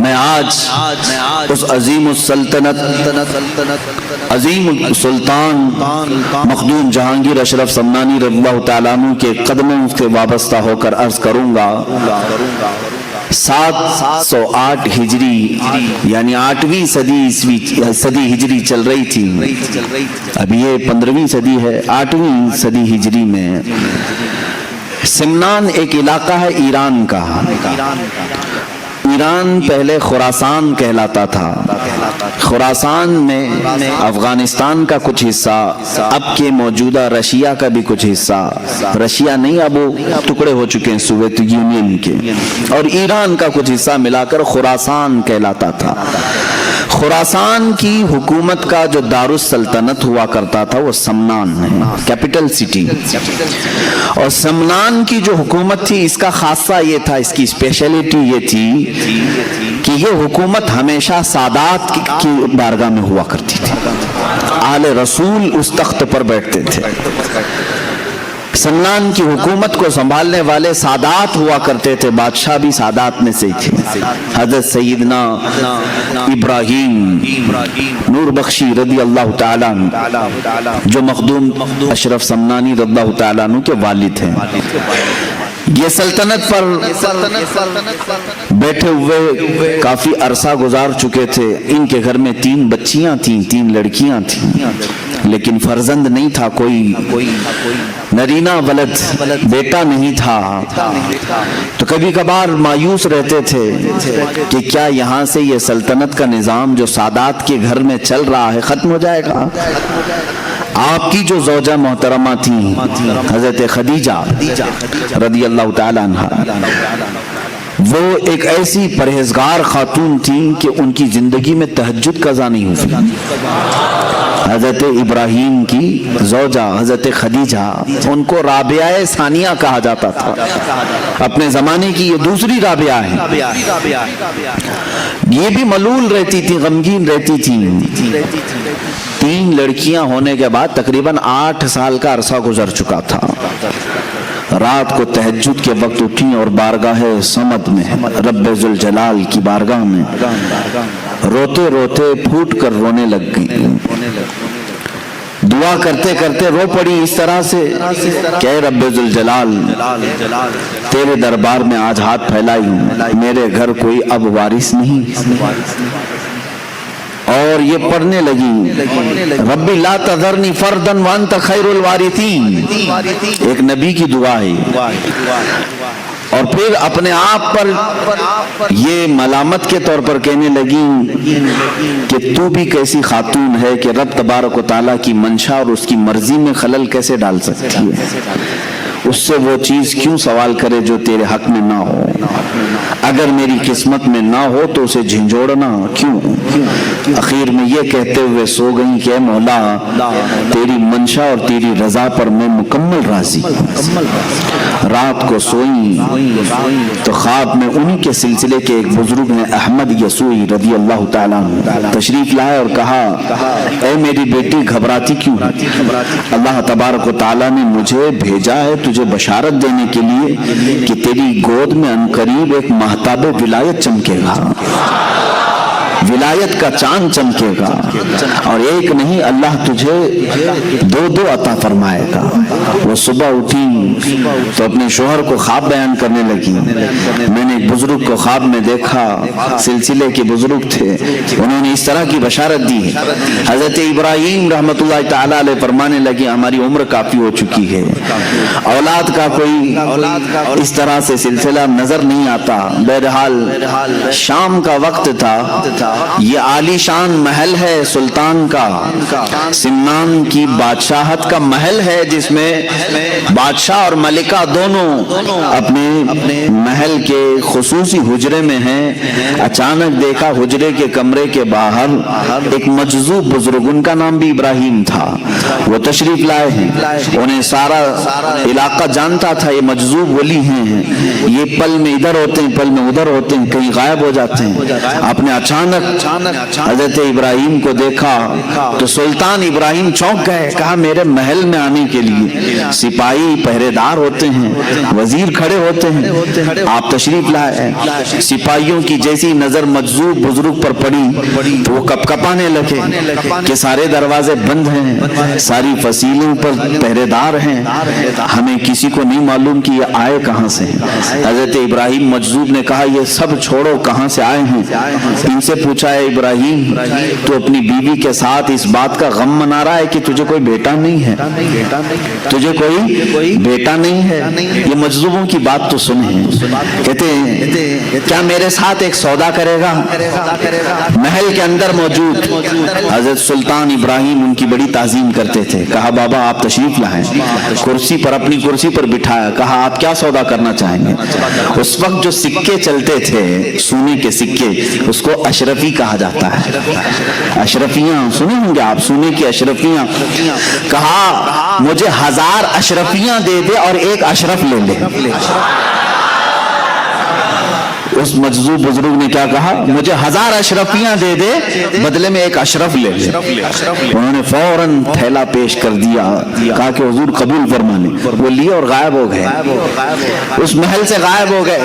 میں آج اس عظیم السلطنت عظیم السلطان مخدوم جہانگیر اشرف سمنانی رضی اللہ تعالیٰ عنہ کے قدموں سے وابستہ ہو کر عرض کروں گا 708 ہجری یعنی 8ویں صدی ہجری چل رہی تھی، اب یہ 15ویں صدی ہے، 8ویں صدی ہجری میں سمنان ایک علاقہ ہے ایران کا۔ ایران پہلے خراسان کہلاتا تھا، خراسان میں افغانستان کا کچھ حصہ، اب کے موجودہ رشیا کا بھی کچھ حصہ، رشیا نہیں اب وہ ٹکڑے ہو چکے ہیں سوویت یونین کے، اور ایران کا کچھ حصہ ملا کر خراسان کہلاتا تھا۔ خراسان کی حکومت کا جو دارالسلطنت ہوا کرتا تھا وہ سمنان ہے، کیپٹل سٹی، اور سمنان کی جو حکومت تھی اس کا خاصہ یہ تھا، اس کی اسپیشلٹی یہ تھی کہ یہ حکومت ہمیشہ سادات کی بارگاہ میں ہوا کرتی تھی، آل رسول اس تخت پر بیٹھتے تھے۔ سمنان کی حکومت کو سنبھالنے والے سادات ہوا کرتے تھے، بادشاہ بھی سادات میں سے تھے۔ حضرت سیدنا ابراہیم نور بخشی رضی اللہ تعالیٰ عنہ جو مخدوم اشرف سمنانی رضی اللہ تعالیٰ عنہ کے والد ہیں، یہ سلطنت پر بیٹھے ہوئے کافی عرصہ گزار چکے تھے۔ ان کے گھر میں 3 بچیاں تھیں، 3 لڑکیاں تھیں، لیکن فرزند نہیں تھا، کوئی نرینہ ولد بیٹا نہیں تھا۔ تو کبھی کبھار مایوس رہتے تھے کہ کیا یہاں سے یہ سلطنت کا نظام جو سادات کے گھر میں چل رہا ہے ختم ہو جائے گا۔ آپ کی جو زوجہ محترمہ تھیں حضرت خدیجہ رضی اللہ تعالیٰ عنہ، وہ ایک ایسی پرہیزگار خاتون تھیں کہ ان کی زندگی میں تہجد قضا نہیں ہوئی۔ حضرت ابراہیم کی زوجہ حضرت خدیجہ، ان کو رابعہ ثانیہ کہا جاتا تھا، اپنے زمانے کی یہ دوسری رابعہ ہے۔ یہ بھی ملول رہتی تھی، غمگین رہتی تھی۔ 3 لڑکیاں ہونے کے بعد تقریباً 8 سال کا عرصہ گزر چکا تھا۔ رات کو تہجد کے وقت اٹھی اور بارگاہ صمد میں، رب ذوالجلال کی بارگاہ میں روتے روتے پھوٹ کر رونے لگ گئی۔ دعا کرتے کرتے رو پڑی اس طرح سے کہ اے رب ذوالجلال، تیرے دربار میں آج ہاتھ پھیلائی ہوں، میرے گھر کوئی اب وارث نہیں۔ اور یہ پڑھنے لگی ربی لا تذرنی فردا وانت خیر الوارثین، ایک نبی کی دعا ہے۔ اور پھر اپنے آپ پر یہ ملامت کے طور پر کہنے لگی کہ تو بھی کیسی خاتون ہے کہ رب تبارک و تعالیٰ کی منشا اور اس کی مرضی میں خلل کیسے ڈال سکتی ہے، اس سے وہ چیز کیوں سوال کرے جو تیرے حق میں نہ ہو، اگر میری قسمت میں نہ ہو تو اسے جھنجھوڑنا کیوں۔ اخیر میں یہ کہتے ہوئے سو گئی کہ اے مولا، تیری منشا اور تیری رضا پر میں مکمل راضی۔ رات کو سوئی تو خواب میں انہی کے سلسلے کے ایک بزرگ نے احمد یسوعی رضی اللہ تعالیٰ عنہ تشریف لائے اور کہا اے میری بیٹی گھبراتی کیوں؟ اللہ تبارک و تعالیٰ نے مجھے بھیجا ہے تجھے بشارت دینے کے لیے کہ تیری گود میں عنقریب ایک مہتاب ولایت چمکے گا، ولایت کا چاند چمکے گا، اور ایک نہیں اللہ تجھے 2 عطا فرمائے گا۔ وہ صبح اٹھی تو اپنے شوہر کو خواب بیان کرنے لگی، میں نے ایک بزرگ کو خواب میں دیکھا، سلسلے کے بزرگ تھے، انہوں نے اس طرح کی بشارت دی۔ حضرت ابراہیم رحمت اللہ تعالیٰ علیہ فرمانے لگے ہماری عمر کافی ہو چکی ہے، اولاد کا کوئی اس طرح سے سلسلہ نظر نہیں آتا۔ بہرحال شام کا وقت تھا، یہ عالی شان محل ہے سلطان کا، سمنان کی بادشاہت کا محل ہے جس میں بادشاہ اور ملکہ دونوں اپنے محل کے خصوصی حجرے میں ہیں۔ اچانک دیکھا حجرے کے کمرے کے باہر ایک مجذوب بزرگ، ان کا نام بھی ابراہیم تھا، وہ تشریف لائے ہیں۔ انہیں سارا علاقہ جانتا تھا یہ مجذوب ولی ہیں، یہ پل میں ادھر ہوتے ہیں، پل میں ادھر ہوتے ہیں، کہیں غائب ہو جاتے ہیں۔ آپ نے اچانک हजरत इब्राहिम को देखा तो सुल्तान इब्राहिम चौंक गए। कहा मेरे महल में आने के लिए सिपाही पहरेदार होते हैं, वजीर खड़े होते हैं, आप तशरीफ लाए। सिपाहियों की जैसी नजर मजजूब बुजुर्ग पर पड़ी तो वो कपकपाने लगे कि सारे दरवाजे बंद हैं, सारी फसीलों पर पहरेदार हैं, हमें किसी को नहीं मालूम कि ये आए कहां से। हजरत इब्राहिम मजजूब ने कहा ये सब छोड़ो, कहां से आए हैं? इनसे पूछा है इब्राहिम तो अपनी बीवी के साथ इस बात का गम मना रहा है कि तुझे कोई बेटा नहीं है, तुझे कोई बेटा नहीं है। ये मजलूमों की बात तो सुने। कहते हैं क्या मेरे साथ एक सौदा करेगा? महल के अंदर मौजूद हजरत सुल्तान इब्राहिम उनकी बड़ी ताजीम करते थे। कहा बाबा आप तशरीफ लाएं। कुर्सी पर, अपनी कुर्सी पर बिठाया। कहा आप क्या सौदा करना चाहेंगे? उस वक्त जो सिक्के चलते थे, सोने के सिक्के, उसको अशरफी कहा जाता है। अशरफियां सुने होंगे आप, सोने की अशरफियां। कहा मुझे 1000 अशरफियां दे दे और एक अशरफ ले ले। उस मजजूब बुजुर्ग ने क्या कहा? मुझे 1000 अशरफियां दे दे, बदले में एक अशरफ ले ले। उन्होंने फौरन थैला पेश कर दिया, कहा कि हुजूर कबूल फरमाने। वो लिए और गायब हो गए, उस महल से गायब हो गए।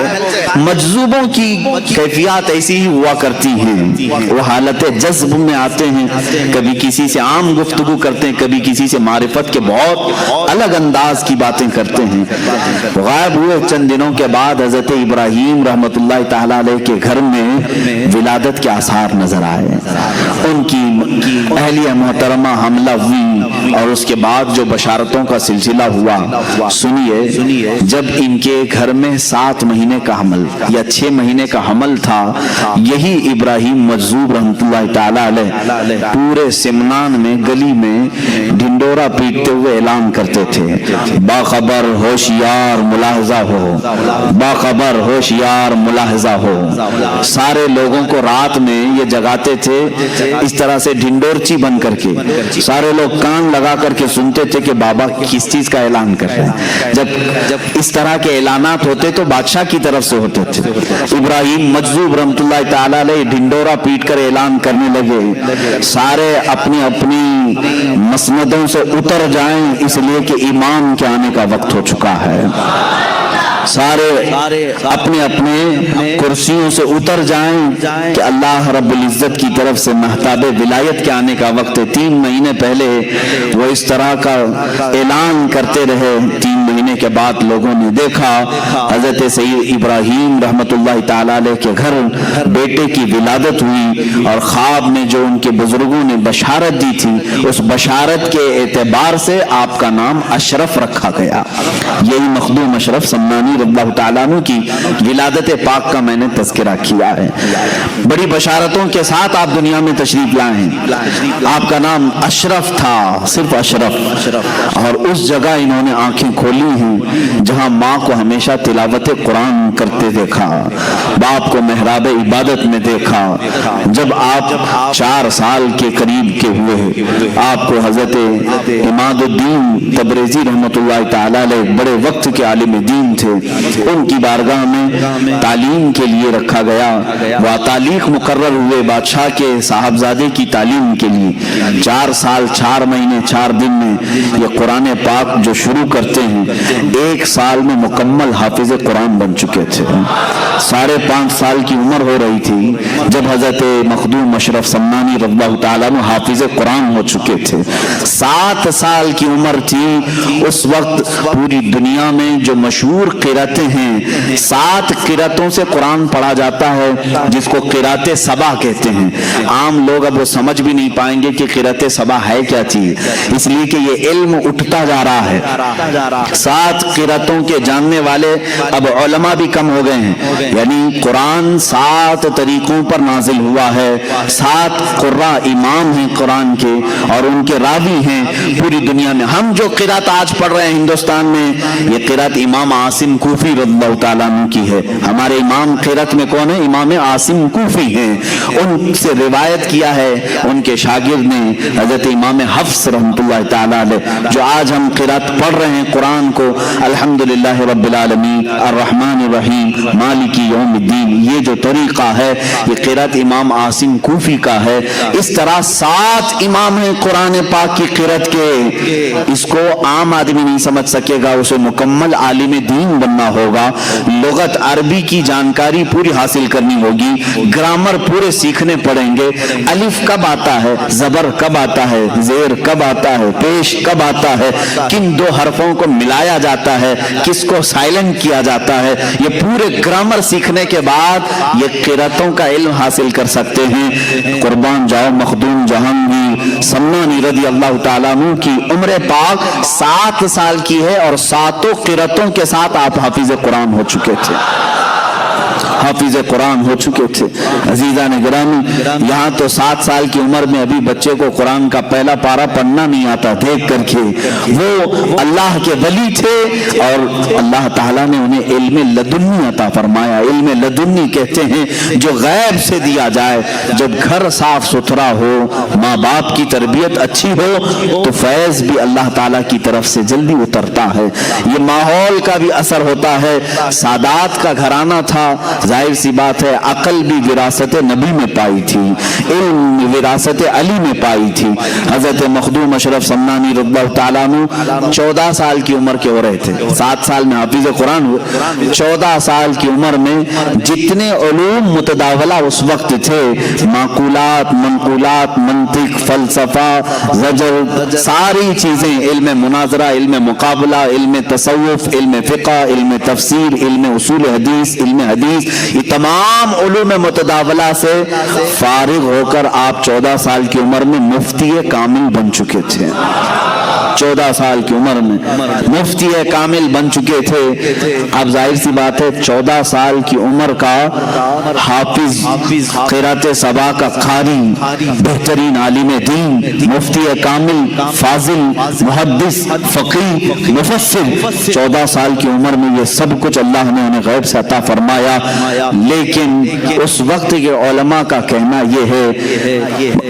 मजजूबों की कैफियत ऐसी ही हुआ करती हैं, वो हालत जज्ब में आते हैं, कभी किसी से आम गुफ्तगू करते हैं, कभी किसी से मारिफत के बहुत अलग अंदाज की बातें करते हैं। गायब हुए चंद दिनों के बाद हजरत इब्राहिम रहमतुल्लाह ताला अलैह के घर में विलादत के आसार नजर आए। उनकी अहलिया मोहतरमा हमला हुई और उसके बाद जो बशारतों का सिलसिला हुआ, सुनिए। जब इनके घर में 7 महीने का हमल या 6 महीने का हमल था, यही इब्राहिम मजजूब रहमतुल्लाह ताला अलैह पूरे सिमनान में गली में ढिंडोरा पीटते हुए ऐलान करते थे, बाखबर होशियार मुलाहजा हो, बाखबर होशियार मुलाहजा हो। सारे लोगों को रात में ये जगाते थे इस तरह से ढिंडोरची बन करके। सारे लोग कान लगा करके सुनते थे कि बाबा किस चीज का ऐलान कर रहे हैं। जब इस तरह के ऐलानात होते तो बादशाह की तरफ से होते थे। इब्राहिम मजजूब रहमतुल्लाह ताला अलैह ढिंडोरा पीट कर ऐलान करने लगे, सारे अपनी अपनी मसनदों से उतर जाएं, इसलिए कि इमाम के आने का वक्त हो चुका है। सारे अपने अपने कुर्सियों से उतर जाएं कि अल्लाह रब्बुल इज्जत की तरफ से महताबे विलायत के आने का वक्त है। 3 महीने पहले वो इस तरह का ऐलान करते रहे। 3 महीने के बाद लोगों ने देखा हजरत सैयद इब्राहिम रहमतुल्लाह ताला अलैह के घर बेटे की विलादत हुई और ख्वाब में जो उनके बुजुर्गों ने बशारत दी थी, उस बशारत के एतबार से आपका नाम अशरफ रखा गया। यही मखदूम अशरफ सम्मानी रज़ियल्लाहु ताला अन्हु की विलादत पाक का मैंने तज़किरा किया है। बड़ी बशारतों के साथ आप दुनिया में तशरीफ लाए हैं। आपका नाम अशरफ था, सिर्फ अशरफ। और उस जगह इन्होंने आंखें खोली हैं जहां माँ को हमेशा तिलावत कुरान करते देखा, बाप को मेहराब इबादत में देखा। जब आप 4 साल के करीब के हुए, आपको हजरत इमादुद्दीन तबरेजी रहमतुल्लाह ताला अलैह बड़े वक्त के आलिम दीन थे, उनकी बारगाह में तालीम के लिए रखा गया। वह तालीक मुकर्रर हुए बादशाह के साहबजादे की तालीम के लिए। 4 साल 4 महीने 4 दिन में ये कुरान पाक जो शुरू करते हैं, 1 साल में मुकम्मल हाफिज कुरान बन चुके थे। 5.5 साल की उम्र हो रही थी जब हजरत मखदूम अशरफ सम्मानी रज़ियल्लाहु ताला अन्हु हाफिज कुरान हो चुके थे। 7 साल की उम्र थी उस वक्त। पूरी दुनिया में जो मशहूर किरातें हैं, 7 किरातों से कुरान पढ़ा जाता है, जिसको किराते सबा कहते हैं। आम लोग अब वो समझ भी नहीं पाएंगे कि किराते सबा है क्या चीज, इसलिए कि ये इल्म उठता जा रहा है। 7 किरातों के जानने वाले अब उलमा भी कम हो गए हैं। यानी कुरान 7 तरीकों पर नाजिल हुआ है। 7 कुर्रा इमाम हैं कुरान के और उनके रावी हैं पूरी दुनिया में। हम जो किरात आज पढ़ रहे हैं हिंदुस्तान में, ये किरात इमाम आसिम कूफी रज़ियल्लाहु ताला अन्हु की है। हमारे इमाम क़िरात में कौन है? इमाम आसिम कूफी हैं। उनसे रिवायत किया है उनके शागिर्द ने हज़रत इमाम हफ्स रहमतुल्लाह ताला अलैह, जो आज हम क़िरात पढ़ रहे हैं कुरान को, अल्हम्दुलिल्लाह रब्बिल आलमीन अर्रहमानिर रहीम मालिकी यौमिद्दीन, ये जो तरीक़ा है ये क़िरात इमाम आसिम कूफी का है। इस तरह 7 इमाम हैं कुरान पाक की क़िरात के। इसको आम आदमी नहीं समझ सकेगा, उसे मुकम्मल आलिम दीन बनना होगा, लुगत अरबी की जानकारी पूरी हासिल करनी होगी, ग्रामर पूरे सीखने पड़ेंगे, अलिफ कब आता है, जबर कब आता है, जेर कब आता है, पेश कब आता है, किन 2 हरफों को मिलाया जाता है, किसको साइलेंट किया जाता है, ये पूरे ग्रामर सीखने के बाद ये क़िरातों का इल्म हासिल कर सकते हैं। कुर्बान जाओ मखदूम जहांगीर सम्मानी रज़ी अल्लाह ताला अन्हु की उम्र पाक 7 साल की है और 7 क़िरातों के साथ आप हाफिज कुरान हो चुके थे, हाफिज कुरान हो चुके थे। अजीज़ान गिरामी, यहाँ तो 7 साल की उम्र में अभी बच्चे को कुरान का पहला पारा पढ़ना नहीं आता देख करके। वो अल्लाह के वली थे और अल्लाह ताला ने उन्हें इल्म लदुन्नी अता फरमाया। इल्म लदुन्नी कहते हैं जो गैब से दिया जाए। जब घर साफ सुथरा हो, माँ बाप की तरबियत अच्छी हो, तो फैज़ भी अल्लाह ताला की तरफ से जल्दी उतरता है। ये माहौल का भी असर होता है। सादात का घराना था, जाहिर सी बात है अकल भी विरासत नबी में पाई थी, इल्म विरासत अली में पाई थी। हजरत मखदूम अशरफ सम्मानी रज़ियल्लाहु ताला अन्हु 14 साल की उम्र के हो रहे थे। 7 साल में हाफिज कुरान हुए। 14 साल की उम्र में जितने उलूम मुतदावला उस वक्त थे, माकूलात, मनकूलात, मंतिक, फलसफा, ज़जर, सारी चीजें, इल्म मुनाजरा, इल्म मुकाबला, इल्म तसव्वुफ, इल्म फ़िक़्ह, इल्म तफसीर, इल्म उसूल हदीस, इल्म हदीस, ये तमाम उलूम मुतदावला से फारिग होकर आप 14 साल की उम्र में मुफ्ती कामिल बन चुके थे। 14 साल की उम्र में मुफ्ती कामिल बन चुके थे। अब जाहिर सी बात है 14 साल की उम्र का हाफिज, क़िरात सबा का कारी, बेहतरीन आलिम दीन, मुफ्ती कामिल, फाजिल, मुहद्दिस, फ़क़ीह, मुफस्सिर, 14 साल की उम्र में ये सब कुछ अल्लाह ने उन्हें गैब से अता फरमाया। लेकिन उस वक्त के उलमा का कहना ये है,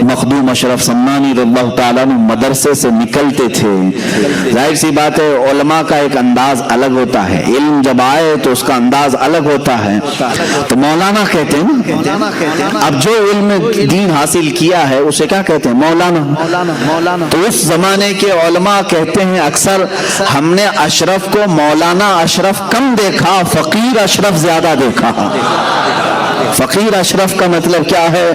मखदूम अशरफ सम्मानी रज़ियल्लाहु ताला अन्हु मदरसे से निकलते थे। जाहिर सी बात है उलमा का एक अंदाज अलग होता है, इल्म जब आए तो उसका अंदाज अलग होता है। तो मौलाना कहते हैं ना, अब जो इल्म दीन हासिल किया है उसे क्या कहते हैं? मौलाना। तो उस जमाने के उलमा कहते हैं अक्सर हमने अशरफ को मौलाना अशरफ कम देखा, फकीर अशरफ ज्यादा देखा। फकीर अशरफ का मतलब क्या है?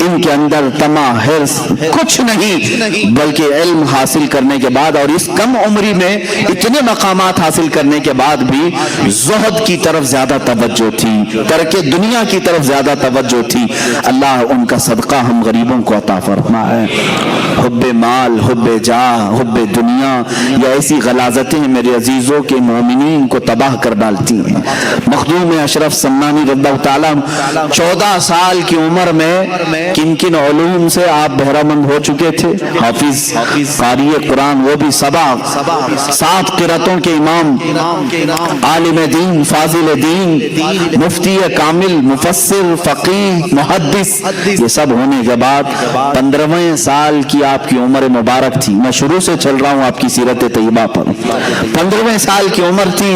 इनके अंदर तमा, हिर्स कुछ नहीं, बल्कि इल्म हासिल करने के बाद और इस कम उम्री में इतने मकामात हासिल करने के बाद भी ज़ुहद की तरफ ज्यादा तवज्जो थी, तरके दुनिया की तरफ ज्यादा तवज्जो थी। अल्लाह उनका सदका हम गरीबों को अता फरमाए। हुब्बे माल, हुब्बे जाह, हुब्बे दुनिया, ये ऐसी गलाजतें मेरे अजीजों के मोमिनीन को तबाह कर डालती हैं। मखदूम अशरफ सम्मानी रज़ियल्लाहु ताला 14 साल की उम्र में किन किन उलूम से आप बहरामंद हो चुके थे? हाफिज, कारी कुरान, वो भी सबा, 7 क़िरातों के इमाम, आलिम दीन, फाजिल दीन, मुफ्ती कामिल, मुफस्सिर, फ़क़ीह, मुहद्दिस, ये सब होने के बाद 15वें साल की आपकी उम्र मुबारक थी। मैं शुरू से चल रहा हूँ आपकी सीरत तैयबा पर। 15वें साल की उम्र थी,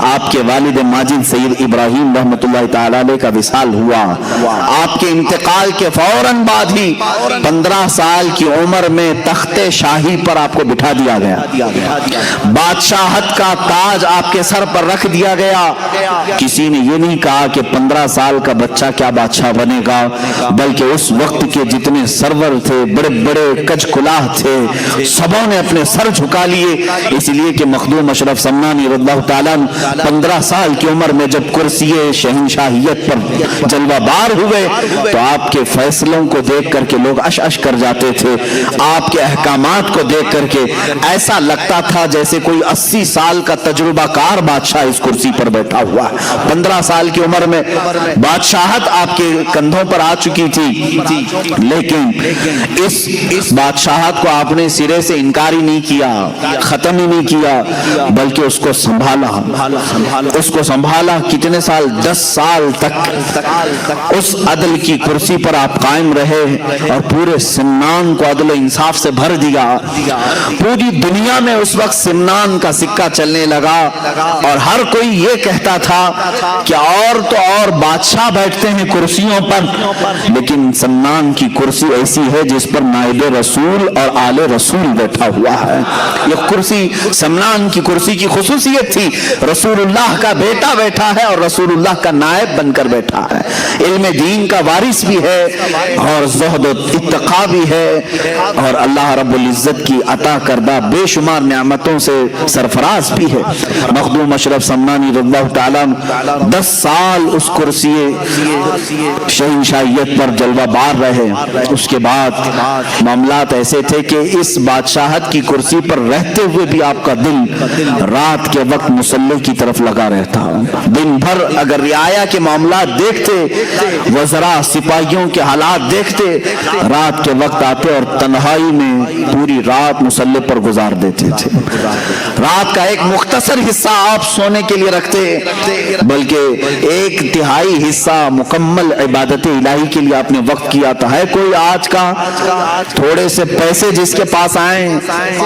आपके वालिद माजिद सैयद इब्राहीम रहमतुल्लाह ताला अलैह का विसाल हुआ। आपके इंतकाल के फौरन बाद ही 15 साल की उम्र में तख्ते शाही पर आपको बिठा दिया गया, बादशाहत का ताज आपके सर पर रख दिया गया। किसी ने ये नहीं कहा कि 15 साल का बच्चा क्या बादशाह बनेगा, बल्कि उस वक्त के जितने सरवर थे, बड़े बड़े कजकुलाह थे, सबों ने अपने सर झुका लिए, इसलिए कि मखदूम अशरफ सम्मानी रज़ियल्लाहु ताला अन्हु 15 साल की उम्र में जब कुर्सी शहंशाहियत पर जलवाबार हुए तो आपके फैसलों को देख करके लोग अश अश कर जाते थे। आपके अहकामात को देख करके ऐसा लगता था जैसे कोई 80 साल का तजुर्बाकार बादशाह इस कुर्सी पर बैठा हुआ है। 15 साल की उम्र में बादशाहत आपके कंधों पर आ चुकी थी, लेकिन इस बादशाहत को आपने सिरे से इनकार ही नहीं किया, खत्म ही नहीं किया, बल्कि उसको संभाला, उसको संभाला। कितने साल? 10 साल तक उस अदल की कुर्सी पर आप कायम रहे और पूरे सिमनान को अदल इंसाफ से भर दिया। पूरी दुनिया में उस वक्त सिमनान का सिक्का चलने लगा और हर कोई ये कहता था कि और तो और बादशाह बैठते हैं कुर्सियों पर, लेकिन सिमनान की कुर्सी ऐसी है जिस पर नाइब रसूल और आले रसूल बैठा हुआ है। यह कुर्सी सिमनान की कुर्सी की खुसूसियत थी। रसूलुल्लाह का बेटा बैठा है और रसूलुल्लाह का नायब बनकर बैठा है। इल्म दीन का वारिस भी है और ज़ुहद और इत्तक़ा भी है और अल्लाह रब्बुल इज़्ज़त की अता करदा बेशुमार नेमतों से सरफराज भी है। मखदूम अशरफ समनानी रज़ियल्लाहु ताला 10 साल उस कुर्सी शहंशाहियत पर जलवा बार रहे। उसके बाद मामलात ऐसे थे कि इस बादशाहत की कुर्सी पर रहते हुए भी आपका दिल रात के वक्त मुसल्ले की तरफ लगा रहता। दिन भर अगर रियाया के मामलात देखते, वज़रा सिपाहियों के हालात देखते, रात के वक्त आते और तन्हाई में पूरी रात मुसल्ले पर गुजार देते थे। रात का एक मुख्तसर हिस्सा आप सोने के लिए रखते, बल्कि 1/3 हिस्सा मुकम्मल इबादत इलाही के लिए आपने वक्त किया था। है कोई आज का थोड़े से पैसे जिसके पास आए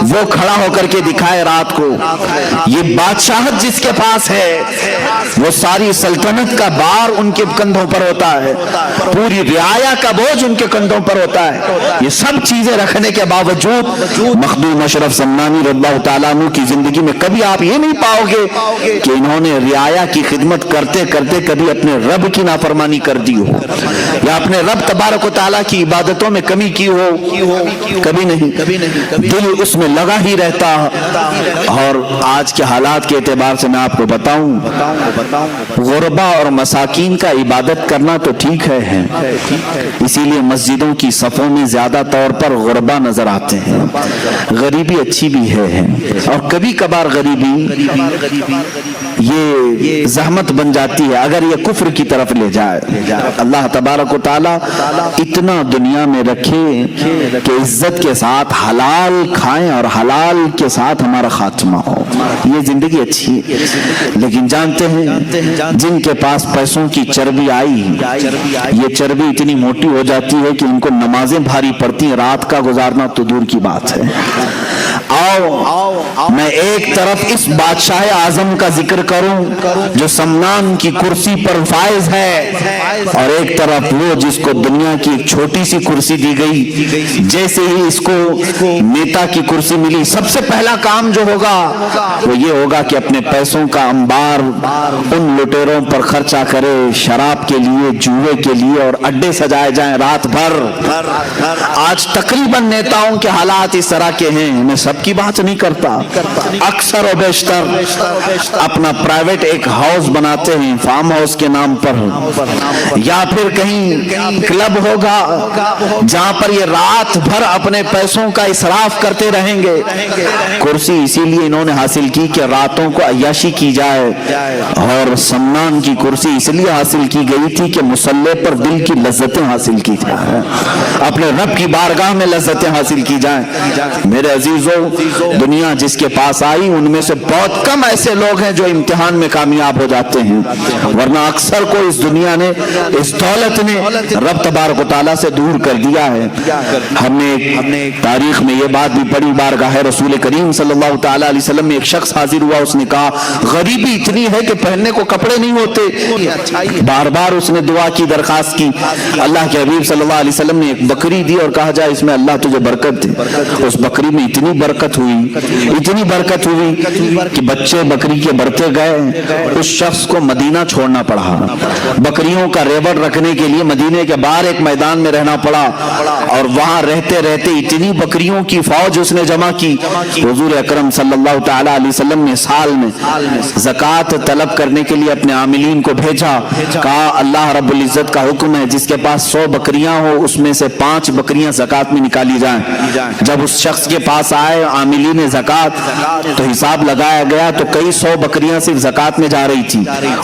वो खड़ा होकर के दिखाए रात को? ये बादशाहत जिसके पास है वो सारी सल्तनत का भार उनके कंधों पर होता है, पूरी रियाया का बोझ उनके कंधों पर होता है। ये सब चीजें रखने के बावजूद मखदूम अशरफ समनानी रज़ियल्लाहु ताला अन्हु की जिंदगी में कभी आप ये नहीं पाओगे कि इन्होंने रियाया की खिदमत करते करते कभी अपने रब की नाफरमानी कर दी हो या अपने रब तबारक व तआला की इबादतों में कमी की हो। कभी नहीं। दिल उसमें लगा ही रहता। और आज के हालात के एतबार से मैं आपको बताऊं, गुरबा और मसाकीन का इबादत करना तो ठीक है, इसीलिए मस्जिदों की सफों में ज्यादा तौर पर गुरबा नजर आते हैं। गरीबी अच्छी भी है और कभी कभार गरीबी ये जहमत बन जाती है अगर ये कुफ्र की तरफ ले जाए। अल्लाह तबारक व तआला इतना दुनिया में रखे कि इज्जत के साथ हलाल खाएं और हलाल के साथ हमारा खात्मा हो। ये जिंदगी अच्छी है। लेकिन जानते हैं जिनके पास पैसों की चर्बी आई, ये चर्बी इतनी मोटी हो जाती है कि इनको नमाजें भारी पड़ती हैं, रात का गुजारना तो दूर की बात है। आओ मैं एक तरफ इस बादशाह आजम का जिक्र करूं जो समनान की कुर्सी पर फायज है और एक तरफ वो जिसको दुनिया की एक छोटी सी कुर्सी दी गई। जैसे ही इसको नेता की कुर्सी मिली, सबसे पहला काम जो होगा वो ये होगा कि अपने पैसों का अंबार उन लुटेरों पर खर्चा करे, शराब के लिए, जुए के लिए, और अड्डे सजाए जाएं रात भर। आज तकरीबन नेताओं के हालात इस तरह के हैं। मैं सबकी बात नहीं करता, अक्सर और बेशतर अपना प्राइवेट एक हाउस बनाते हैं फार्म हाउस के नाम पर, या फिर कहीं क्लब होगा जहां पर ये रात भर अपने पैसों का इसराफ करते रहेंगे। कुर्सी इसीलिए इन्होंने हासिल की कि रातों को अय्याशी की जाए, और सम्मान की कुर्सी इसलिए हासिल की गई थी कि मुसल्ले पर दिल की लज्जतें हासिल की जाए, अपने रब की बारगाह में लज्जतें हासिल की जाए। मेरे अजीजों, दुनिया जिसके पास आई उनमें से बहुत कम ऐसे लोग हैं जो इम्तिहान में कामयाब हो जाते हैं, वरना अक्सर को इस दुनिया ने, इस दौलत ने रब तबारक व तआला से दूर कर दिया है। हमने तारीख में ये बात भी पढ़ी, बारगाह रसूल करीम सल्लल्लाहु तआला अलैहि वसल्लम में एक शख्स हाजिर हुआ, उसने कहा गरीबी इतनी है कि पहनने को कपड़े नहीं होते। बार बार उसने दुआ की, दरखास्त की। अल्लाह के हबीब सल्लल्लाहु अलैहि वसल्लम ने एक बकरी दी और कहा जाए इसमें अल्लाह तुझे बरकत दे। उस बकरी में इतनी बरकत हुई कि बच्चे बकरी के बढ़ते गए। उस शख्स को मदीना छोड़ना पड़ा, बकरियों का रेवड़ रखने के लिए मदीने के बाहर एक मैदान में रहना पड़ा, और वहां रहते रहते इतनी बकरियों की फौज उसने जमा की। हुजूर अकरम सल्लल्लाहु तआला अलैहि वसल्लम ने साल में ज़कात तलब करने के लिए अपने आमिलीन को भेजा। कहा अल्लाह रब्बुल इज्जत का हुक्म है जिसके पास 100 बकरियां हो उसमें से 5 बकरियां ज़कात में निकाली जाएं। जब उस शख्स के पास आए عاملین زکات، تو حساب لگایا گیا تو کئی 100 بکریاں صرف زکات میں جا رہی تھی.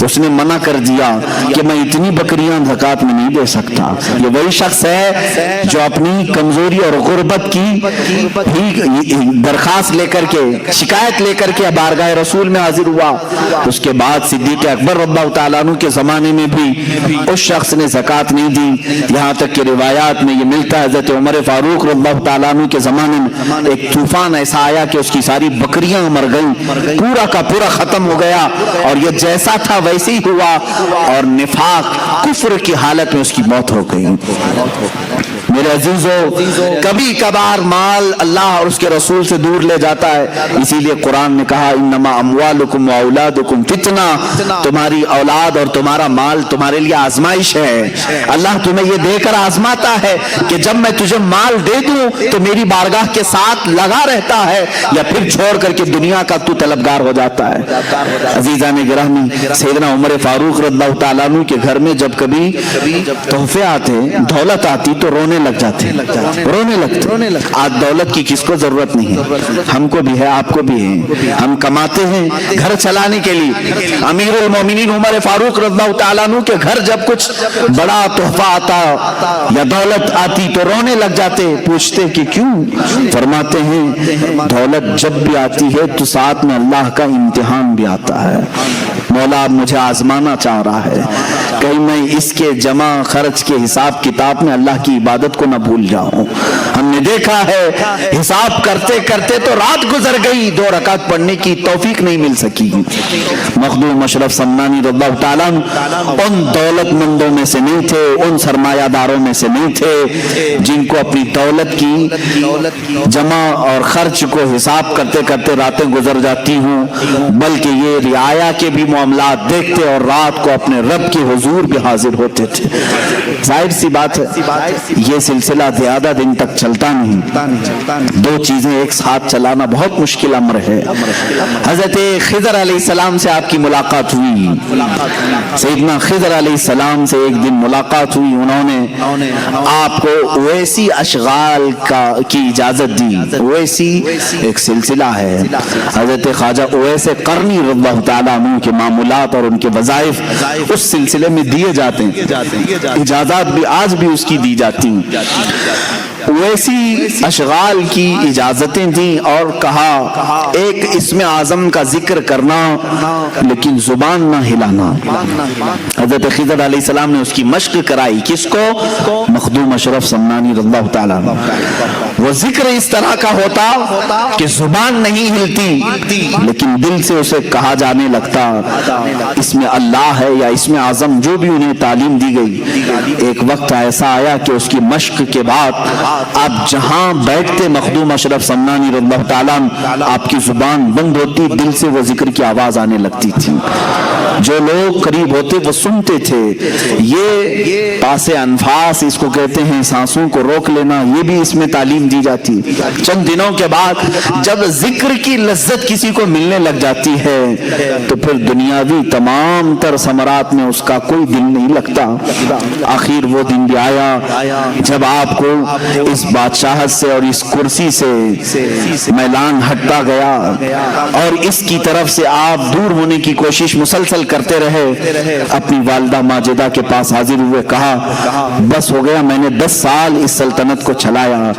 اس نے منع کر دیا کہ میں اتنی بکریاں زکات میں نہیں دے سکتا. یہ وہی شخص ہے جو اپنی کمزوری اور غربت کی درخواست لے کر کے، شکایت لے کر کے بارگاہ رسول میں حاضر ہوا. اس کے بعد صدیق اکبر رضی اللہ تعالیٰ عنہ کے زمانے میں بھی اس شخص نے زکات نہیں دی. یہاں تک کہ روایات میں یہ ملتا ہے حضرت عمر فاروق رضی اللہ تعالیٰ عنہ کے زمانے میں ایک طوفان ایسا آیا کہ اس کی ساری بکریاں مر گئیں، پورا کا پورا ختم ہو گیا، اور یہ جیسا تھا ویسے ہی ہوا، اور نفاق کفر کی حالت میں اس کی موت ہو گئی. میرے عزیزو، کبھی کبھار مال اللہ اور اس کے رسول سے دور لے جاتا ہے. اسی لیے قرآن نے کہا انما اموالکم واولادکم فتنہ، تمہاری اولاد اور تمہارا مال تمہارے لیے آزمائش ہے. اللہ تمہیں یہ دے کر آزماتا ہے کہ جب میں تجھے مال دے دوں تو میری بارگاہ کے ساتھ لگا رہتا ہے، یا پھر چھوڑ کر کے دنیا کا تو طلبگار ہو جاتا ہے. عزیزان گرامی، سیدنا عمر فاروق رضی اللہ تعالیٰ عنہ کے گھر میں جب کبھی تحفے آتے، دولت آتی تو رونے لگ جاتے، رونے لگتے. آج دولت کی کس کو ضرورت نہیں ہے؟ ہم کو بھی ہے، آپ کو بھی ہے. ہم کماتے ہیں گھر چلانے کے لیے. امیر المومنین عمر فاروق رضی اللہ تعالیٰ عنہ کے گھر جب کچھ بڑا تحفہ آتا یا دولت آتی تو رونے لگ جاتے. پوچھتے کہ کیوں؟ فرماتے ہیں دولت جب بھی آتی ہے تو ساتھ میں اللہ کا امتحان بھی آتا ہے. مولا مجھے آزمانا چاہ رہا ہے، کہیں میں اس کے جمع خرچ کے حساب کتاب میں اللہ کی عبادت کو نہ بھول جاؤں. ہم نے دیکھا ہے حساب کرتے کرتے تو رات گزر گئی، 2 رکعت پڑھنے کی توفیق نہیں مل سکی. مخدوم اشرف سمنانی رضی اللہ تعالیٰ ان دولت مندوں میں سے نہیں تھے، ان سرمایہ داروں میں سے نہیں تھے جن کو اپنی دولت کی جمع اور خرچ کو حساب کرتے کرتے راتیں گزر جاتی ہوں، بلکہ یہ رعایا کے بھی معاملات دیکھتے اور رات کو اپنے رب کے حضور بھی حاضر ہوتے تھے. ظاہر سی بات ہے یہ سلسلہ زیادہ دن تک چلتا نہیں. 2 چیزیں ایک ساتھ چلانا بہت مشکل امر ہے. حضرت خضر علیہ السلام سے آپ کی ملاقات ہوئی. سیدنا خضر علیہ السلام سے ایک دن ملاقات ہوئی. انہوں نے آپ کو ویسی اشغال کی اجازت دی. ویسی ایک سلسلہ ہے، حضرت خواجہ اویس قرنی رضی اللہ تعالیٰ عنہ کے معمولات اور ان کے وظائف اس سلسلے میں دیے جاتے ہیں. اجازت بھی آج بھی اس کی دی جاتی ہیں. ویسی اشغال کی اجازتیں دیں اور کہا ایک اسم اعظم کا ذکر کرنا لیکن زبان نہ ہلانا. حضرت خضر علیہ السلام نے اس کی مشق کرائی. کس کو؟ مخدوم اشرف سمنانی رضی اللہ تعالیٰ. وہ ذکر اس طرح کا ہوتا کہ زبان نہیں ہلتی لیکن دل سے اسے کہا جانے لگتا. اس میں اللہ ہے یا اسم اعظم جو بھی انہیں تعلیم دی گئی. ایک وقت ایسا آیا کہ اس کی مشق کے بعد آپ جہاں بیٹھتے مخدوم اشرف سمنانی رضی اللہ تعالیٰ آپ کی زبان بند ہوتی، دل سے وہ ذکر کی آواز آنے لگتی تھی. جو لوگ قریب ہوتے وہ سنتے تھے. یہ پاس انفاس اس کو کہتے ہیں، سانسوں کو روک لینا، یہ بھی اس میں تعلیم دی جاتی. چند دنوں کے بعد جب ذکر کی لذت کسی کو ملنے لگ جاتی ہے تو پھر دنیاوی تمام تر ثمرات میں اس کا کوئی دل نہیں لگتا. آخر وہ دن بھی آیا جب آپ کو اس بادشاہت سے اور اس کرسی سے میلان ہٹتا گیا اور اس کی طرف سے آپ دور ہونے کی کوشش مسلسل کرتے رہے. اپنی والدہ ماجدہ کے پاس حاضر ہوئے، کہا بس ہو گیا، میں نے 10 سال اس سلطنت کو چلایا،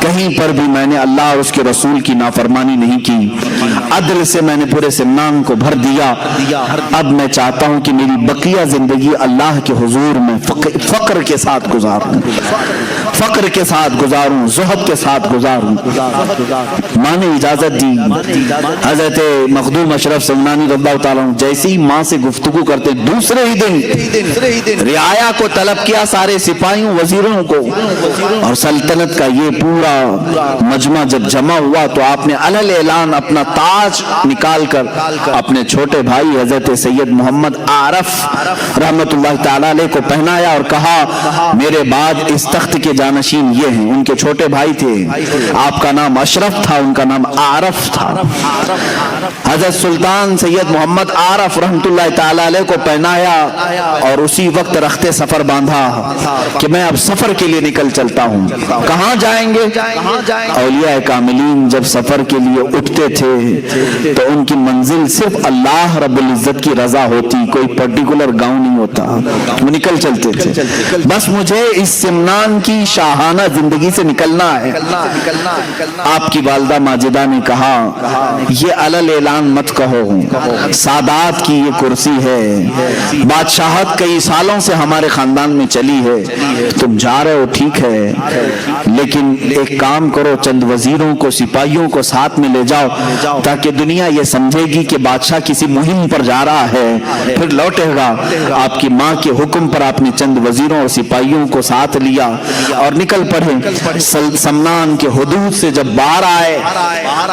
کہیں پر بھی میں نے اللہ اور اس کے رسول کی نافرمانی نہیں کی. عدل سے میں نے پورے سمنان کو بھر دیا. اب میں چاہتا ہوں کہ میری بقیہ زندگی اللہ کے حضور میں فقر کے ساتھ گزاروں، فقر کے ساتھ گزاروں، زہد کے ساتھ گزاروں. ماں نے اجازت دی. حضرت مخدوم اشرف سمنانی رضی اللہ تعالیٰ جیسی ہی ماں سے گفتگو کرتے دوسرے ہی دن رعایا کو طلب کیا، سارے سپاہیوں وزیروں کو، اور سلطنت کا یہ پورا مجمع جب جمع ہوا تو آپ نے علل اعلان اپنا تاج نکال کر اپنے چھوٹے بھائی حضرت سید محمد عارف رحمت اللہ تعالی علیہ کو پہنایا اور کہا میرے بعد اس تخت کے جانشین یہ ہیں, ان کے چھوٹے بھائی تھے, آپ کا نام اشرف تھا, ان کا نام عارف تھا. حضرت سلطان سید محمد عارف رحمت اللہ تعالی علیہ کو پہنایا اور اسی وقت رخت سفر باندھا کہ میں اب سفر کے لیے نکل چلتا ہوں. کہاں جائیں گے؟ اولیاء کاملین جب سفر کے لیے اٹھتے تھے تو ان کی منزل صرف اللہ رب العزت کی رضا ہوتی, کوئی پرٹیکولر گاؤں نہیں ہوتا, وہ نکل چلتے تھے. بس مجھے اس سمنان کی شاہانہ زندگی سے نکلنا ہے. آپ کی والدہ ماجدہ نے کہا یہ علل اعلان مت کہو, سادات کی یہ کرسی ہے, بادشاہت کئی سالوں سے ہمارے خاندان میں چلی ہے, تم جا رہے ہو ٹھیک ہے, لیکن ایک کام کرو, چند وزیروں کو سپاہیوں کو ساتھ میں لے جاؤ تاکہ دنیا یہ سمجھے گی کہ بادشاہ کسی مہم پر جا رہا ہے, پھر لوٹے گا. آپ کی ماں کے حکم پر آپ نے چند وزیروں اور سپاہیوں کو ساتھ لیا اور نکل پڑے. سمنان کے حدود سے جب باہر آئے,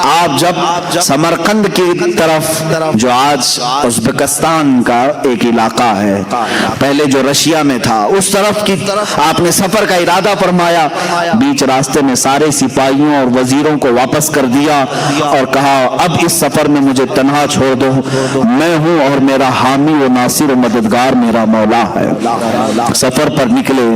آپ جب سمرقند کی طرف, جو آج ازبکستان کا ایک علاقہ ہے, پہلے جو رشیا میں تھا, اس طرف کی آپ نے سفر کا ارادہ فرمایا. بیچ راستے میں سارے سپاہیوں اور وزیروں کو واپس کر دیا اور کہا اب اس سفر میں مجھے تنہا چھوڑ دو, میں ہوں اور میرا حامی و ناصر و مددگار میرا مولا ہے. سفر پر نکلے.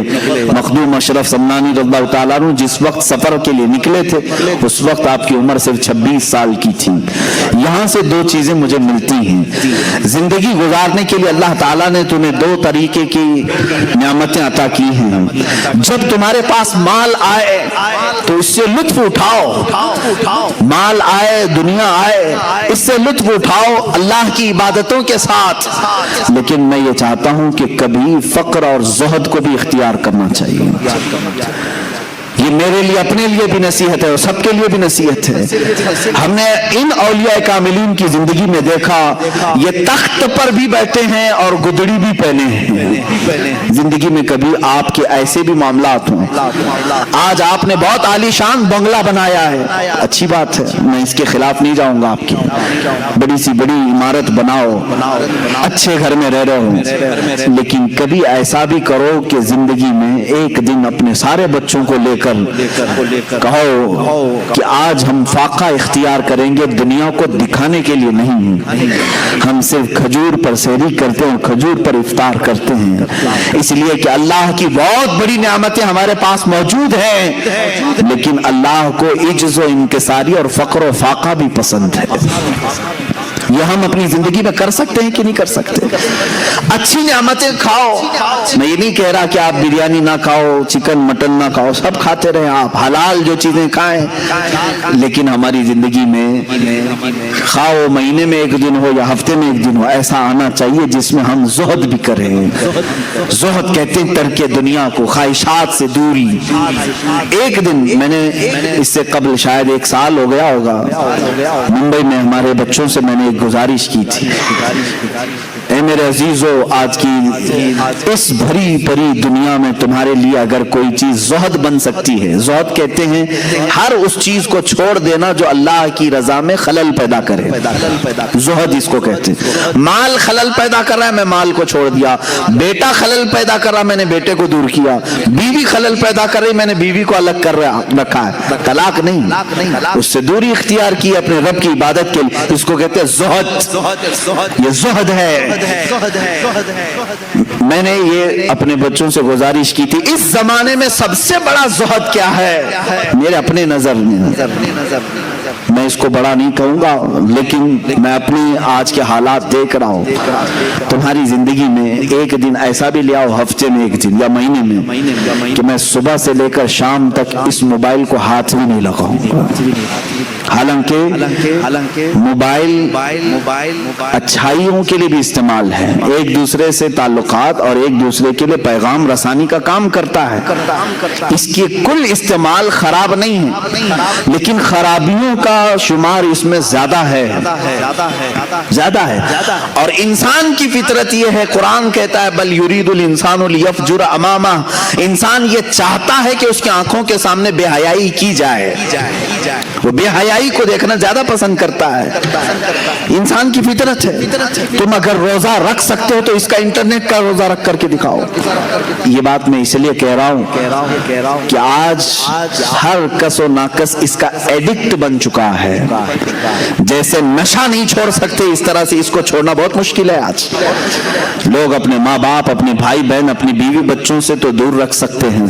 مخدوم اشرف سمنانی رضی اللہ تعالیٰ عنہ جس وقت سفر کے لیے نکلے تھے اس وقت آپ کی عمر صرف 26 سال کی تھی. یہاں سے دو چیزیں مجھے ملتی ہیں. زندگی گزارنے کے لیے اللہ تعالیٰ نے تمہیں دو طریقے کی نعمتیں عطا کی ہیں. جب تمہارے پاس مال آئے تو اس سے لطف اٹھاؤ, مال آئے, دنیا آئے, اس سے لطف اٹھاؤ اللہ کی عبادتوں کے ساتھ. لیکن میں یہ چاہتا ہوں کہ کبھی فقر اور زہد کو بھی اختیار کرنا چاہیے. یہ میرے لیے اپنے لیے بھی نصیحت ہے اور سب کے لیے بھی نصیحت ہے. ہم نے ان اولیاء کاملین کی زندگی میں دیکھا یہ تخت پر بھی بیٹھے ہیں اور گدڑی بھی پہنے ہیں. زندگی میں کبھی آپ کے ایسے بھی معاملات ہوں. آج آپ نے بہت عالی شان بنگلہ بنایا ہے, اچھی بات ہے, میں اس کے خلاف نہیں جاؤں گا. آپ کی بڑی سی بڑی عمارت بناؤ, اچھے گھر میں رہ رہے ہو, لیکن کبھی ایسا بھی کرو کہ زندگی میں ایک دن اپنے سارے بچوں کو لے کر کہو کہ آج ہم فاقہ اختیار کریں گے, دنیا کو دکھانے کے لیے نہیں, ہم صرف کھجور پر سحری کرتے ہیں اور کھجور پر افطار کرتے ہیں, اس لیے کہ اللہ کی بہت بڑی نعمتیں ہمارے پاس موجود ہیں, لیکن اللہ کو عجز و انکساری اور فقر و فاقہ بھی پسند ہے. یہ ہم اپنی زندگی میں کر سکتے ہیں کہ نہیں کر سکتے؟ اچھی نعمتیں کھاؤ. میں یہ نہیں کہہ رہا کہ آپ بریانی نہ کھاؤ, چکن مٹن نہ کھاؤ, سب کھاتے رہیں, آپ حلال جو چیزیں کھائیں, لیکن ہماری زندگی میں کھاؤ, مہینے میں ایک دن ہو یا ہفتے میں ایک دن ہو, ایسا آنا چاہیے جس میں ہم زہد بھی کریں. زہد کہتے ہیں ترک دنیا کو, خواہشات سے دوری. ایک دن میں نے اس سے قبل شاید 1 سال ہو گیا ہوگا, ممبئی میں ہمارے بچوں سے میں نے گزارش کی تھی, اے میرے عزیزو, آج کی اس بھری پری دنیا میں تمہارے لیے اگر کوئی چیز زہد بن سکتی ہے, زہد کہتے ہیں ہر اس چیز کو چھوڑ دینا جو اللہ کی رضا میں خلل پیدا کرے, زہد اس کو کہتے ہیں. مال خلل پیدا کر رہا ہے, میں مال کو چھوڑ دیا. بیٹا خلل پیدا کر رہا, میں نے بیٹے کو دور کیا. بیوی خلل پیدا کر رہی, میں نے بیوی کو الگ کر رکھا ہے. طلاق نہیں, اس سے دوری اختیار کی اپنے رب کی عبادت کے لیے. اس کو کہتے ہیں زہد. یہ زہد ہے. میں نے یہ اپنے بچوں سے گزارش کی تھی, اس زمانے میں سب سے بڑا زہد کیا ہے میرے اپنے نظر میں, میں اس کو بڑا نہیں کہوں گا, لیکن میں اپنی آج کے حالات دیکھ رہا ہوں. تمہاری زندگی میں ایک دن ایسا بھی لے آؤ, ہفتے میں ایک دن یا مہینے میں, کہ میں صبح سے لے کر شام تک اس موبائل کو ہاتھ بھی نہیں لگاؤں گا. حالانکہ موبائل اچھائیوں کے لیے بھی استعمال ہے, ایک دوسرے سے تعلقات اور ایک دوسرے کے لیے پیغام رسانی کا کام کرتا ہے. اس کی کل استعمال خراب نہیں ہے, لیکن خرابیوں کا شمار اس میں زیادہ ہے. اور انسان کی فطرت یہ ہے, قرآن کہتا ہے بل یرید الانسان لیفجر امامہ, انسان یہ چاہتا ہے کہ اس کی آنکھوں کے سامنے بے حیائی کی جائے. وہ بے حیائی AI को देखना ज्यादा पसंद करता है। इंसान की फितरत है। तुम अगर रोजा रख सकते हो तो इसका इंटरनेट का रोजा रख करके दिखाओ। ये बात मैं इसलिए कह रहा हूं कि आज हर कस और नाकस इसका एडिक्ट बन चुका है। जैसे नशा नहीं छोड़ सकते, इस तरह से इसको छोड़ना बहुत मुश्किल है। आज लोग अपने माँ बाप, अपने भाई बहन, अपनी बीवी बच्चों से तो दूर रख सकते हैं,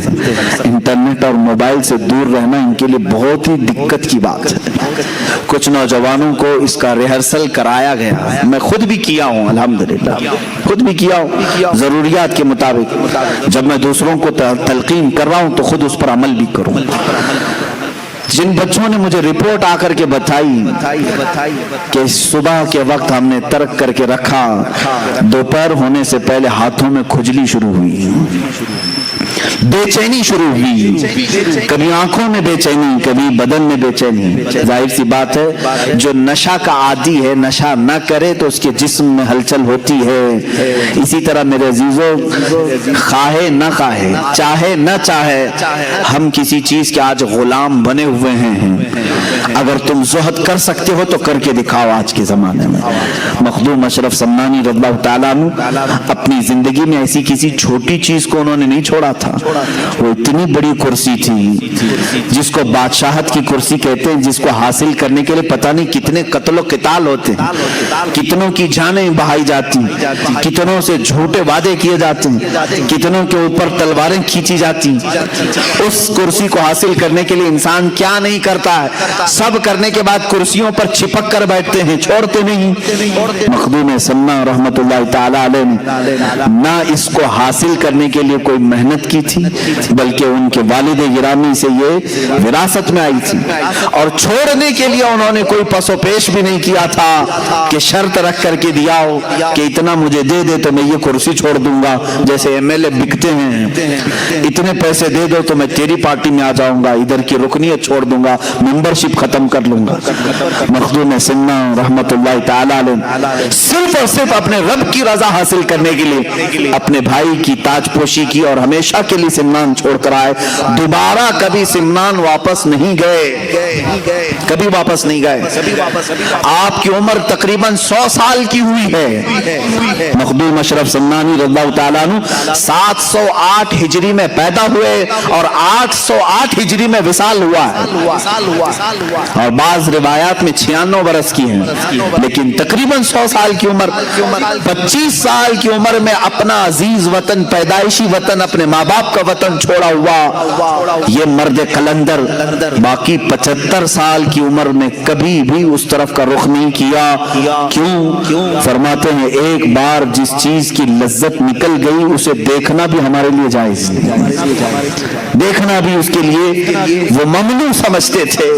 इंटरनेट और मोबाइल से दूर रहना इनके लिए बहुत ही दिक्कत की बात है। कुछ नौजवानों को इसका रिहर्सल कराया गया, मैं खुद भी किया हूं, अल्हम्दुलिल्लाह खुद भी किया हूं, जरूरियात के मुताबिक। जब मैं दूसरों को तलकीन कर रहा हूं तो खुद उस पर अमल भी करूं। जिन बच्चों ने मुझे रिपोर्ट आकर के बताई कि सुबह के वक्त हमने तर्क करके रखा, दोपहर होने से पहले हाथों में खुजली शुरू हुई, बेचैनी शुरू हुई, कभी आंखों में बेचैनी, कभी बदन में बेचैनी। जाहिर सी बात है, जो नशा का आदी है, नशा न करे तो उसके जिस्म में हलचल होती है। इसी तरह मेरे अजीजों, खाहे न खाहे, चाहे न चाहे, हम किसी चीज के आज गुलाम बने हुए हैं। अगर तुम ज़ुहद कर सकते हो तो करके दिखाओ। आज के जमाने में मखदूम अशरफ सम्मानी रज़ियल्लाहु ताला अन्हु अपनी जिंदगी में ऐसी किसी छोटी चीज को उन्होंने नहीं छोड़ा था। वो इतनी बड़ी कुर्सी थी जिसको बादशाहत की कुर्सी कहते हैं, जिसको हासिल करने के लिए पता नहीं कितने कत्लो किताल होते हैं, कितनों की जानें बहाई जाती, कितनों से झूठे वादे किए जाते हैं, कितनों के ऊपर तलवारें खींची जाती। उस कुर्सी को हासिल करने के लिए इंसान क्या नहीं करता है, सब करने के बाद कुर्सियों पर चिपक कर बैठते हैं, छोड़ते नहीं। मखदूम सन्ना रहमतुल्लाह ताला अलैह ने ना इसको हासिल करने के लिए कोई मेहनत की थी, बल्कि उनके वालिद गिरामी से ये विरासत में आई थी। और छोड़ने के लिए उन्होंने कोई पसोपेश भी नहीं किया था कि शर्त रख करके दिया हो कि इतना मुझे दे दे तो मैं ये कुर्सी छोड़ दूंगा। जैसे MLA बिकते हैं, इतने पैसे दे दो तो मैं तेरी पार्टी में आ जाऊंगा, इधर की रुकनियत छोड़ दूंगा, मेंबरशिप खत्म कर लूंगा। मखदूम सन्ना रहमतुल्लाह ताला अलैह सिर्फ और सिर्फ अपने रब की रजा हासिल करने के लिए अपने भाई की ताजपोशी की और हमेशा के लिए सिमनान छोड़कर आए। दोबारा कभी सिमनान वापस नहीं गए, कभी वापस नहीं गए। आपकी उम्र तकरीबन 100 साल की हुई है। मखदूम अशरफ सम्मानी रज़ियल्लाहु ताला अन्हु 708 हिजरी में पैदा हुए और 808 हिजरी में विसाल हुआ है, और बाज रिवायात में 96 बरस की हैं, लेकिन तकरीबन 100 साल की उम्र, 25 साल की उम्र में अपना अजीज वतन, पैदाइशी वतन, अपने माँ बाप का वतन छोड़ा हुआ ये मर्द कलंदर बाकी 75 साल की उम्र में कभी भी उस तरफ का रुख नहीं किया। क्यों? फरमाते हैं एक बार जिस चीज की लज्जत निकल गई उसे देखना भी हमारे लिए जायज नहीं, देखना भी उसके लिए वो ममनू समझते थे।